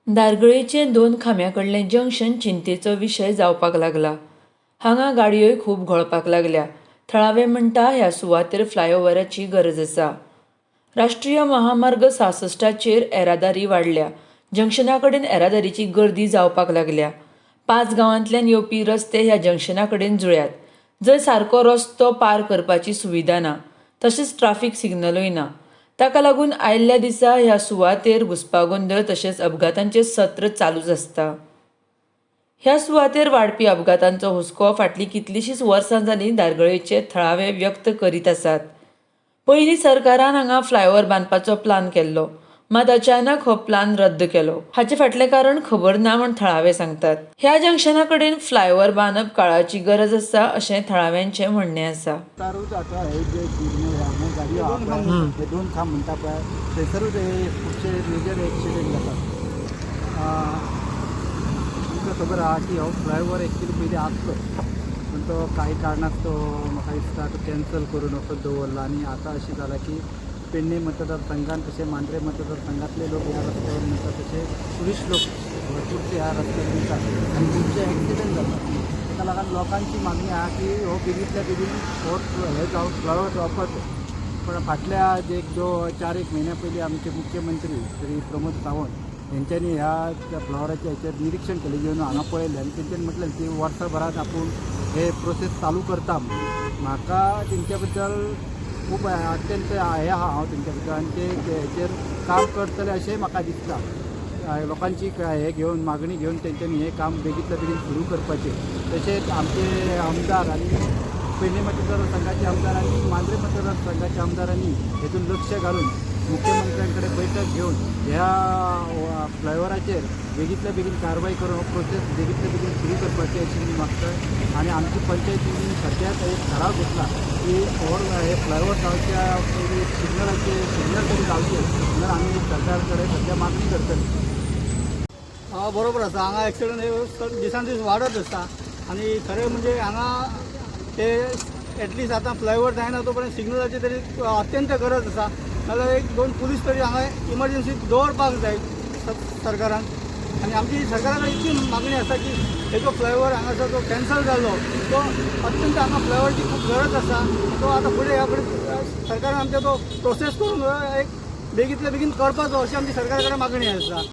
दारगळेचें 2 खांब्यांकडलें junction चिंतेचो विशय जावपाक लागला. हांगा गाडयोय खूब घोळपाक लागल्या. थळावे म्हणटा ह्या सुवातेर फ्लायओव्हराची गरज आसा. राष्ट्रीय महामार्ग 66चेर येरादारी वाडल्या. जंक्शना कडेन येरादारीची गर्दी जावपाक लागल्या. 5 गांवांतल्यान येवपी रस्ते ह्या जंक्शना कडेन जुळ्यात. जंय सारको रस्तो पार करपाची सुविधा ना, तशेंच ट्राफिक सिग्नलूय ना. ताका लागून आयल्ल्या दिसा ह्या सुवातेर घुसपागोंदळ तशेंच अपघातांचें सत्र चालूच आसता. ह्या सुवातेर वाडपी अपघातांचो हुस्को फाटलीं कितलींशींच वर्सां जालीं दारगळेचे थळावे व्यक्त करीत आसात. पयलीं सरकारान हांगा फ्लायओव्हर बांदपाचो प्लान केल्लो, मात अचानक हो प्लान रद्द केलो. हाचे फाटलें कारण खबर ना म्हूण थळावे सांगतात. ह्या जंक्शना कडेन फ्लायओव्हर बांदप काळाची गरज आसा अशें थळाव्यांचें म्हणणें आसा. दोन खांब म्हणटा पळय थंयसरूच खुबशे मेजर एक्सिडेंट जातात. तुमकां खबर आहा की हो फ्लायओव्हर एक्चुली पयलीं आसलो, पूण तो काही कारणास्तव म्हाका दिसता तो कॅन्सल करून असो दवरला आनी आतां अशें जालां की पेडणे मतदारसंघात तशें मांद्रे मतदारसंघातले लोक ह्या रस्त्यावर म्हणटात तशे ट्युरिस्ट लोक भरपूरशे ह्या रस्त्यार वयतात आनी खुबशे एक्सिडेंट जातात. ताका लागून लोकांची मागणी आहा की हो बेगींतल्या बेगीन हो हे जावं फ्लायओव्हर जावपाचो. पण फाटल्या जो 4-1 महिन्या पयलीं आमचे मुख्यमंत्री श्री प्रमोद सावंत हेंच्यांनी ह्या फ्लावराच्या हेचेर निरीक्षण केलें, घेवन हांगा पळयलें आनी तेंच्यांनी म्हटलें की वर्सभरात आपूण हे प्रोसेस चालू करता. म्हाका तेंच्या बद्दल खूब अत्यंत हे आहा हांव तेंच्या बद्दल आनी ते हेचेर काम करतले अशेंय म्हाका दिसता. लोकांची हे घेवन मागणी घेवन तेंच्यांनी हे काम बेगींतल्या बेगीन सुरू करपाचें. तशेंच आमचे आमदार आनी पेडणे मतदारसंघाचे आमदार आनी मांद्रे मतदारसंघाच्या आमदारांनी हेतून लक्ष घालून मुख्यमंत्र्यांकडे बैठक घेवन ह्या फ्लायओव्हराचेर बेगींतल्या बेगीन कारवाई करून हो प्रोसेस बेगींतल्या बेगीन सुरू करपाची अशी मी मागतां. आनी आमची पंचायतीन सद्याक एक ठराव घेतला की हे फ्लायओव्हर जावच्या पयलीं सिग्नल तरी जावचे, जाल्यार आमी सरकार कडेन सद्या मागणी करतली. बरोबर आसा. हांगा एक्सिडंट हे दिसान दीस वाडत आसा आनी खरें म्हणजे हांगा ते एटलिस्ट आतां फ्लायओव्हर जायना तो पर्यंत सिग्नलाची तरी अत्यंत गरज आसा. नाजाल्यार 1-2 पुलीस तरी हांगा इमर्जन्सी दवरपाक जाय सरकारान. आनी आमची सरकारा कडेन इतली मागणी आसा की हे जो फ्लायओव्हर हांगासर जो कॅन्सल जाल्लो तो अत्यंत हांगा फ्लायओव्हरची खूब गरज आसा. तो आतां फुडें ह्या फुडें सरकारान आमच्या तो प्रोसेस करून एक बेगींतल्या बेगीन करपाचो अशी आमची सरकारा कडेन मागणी आसा.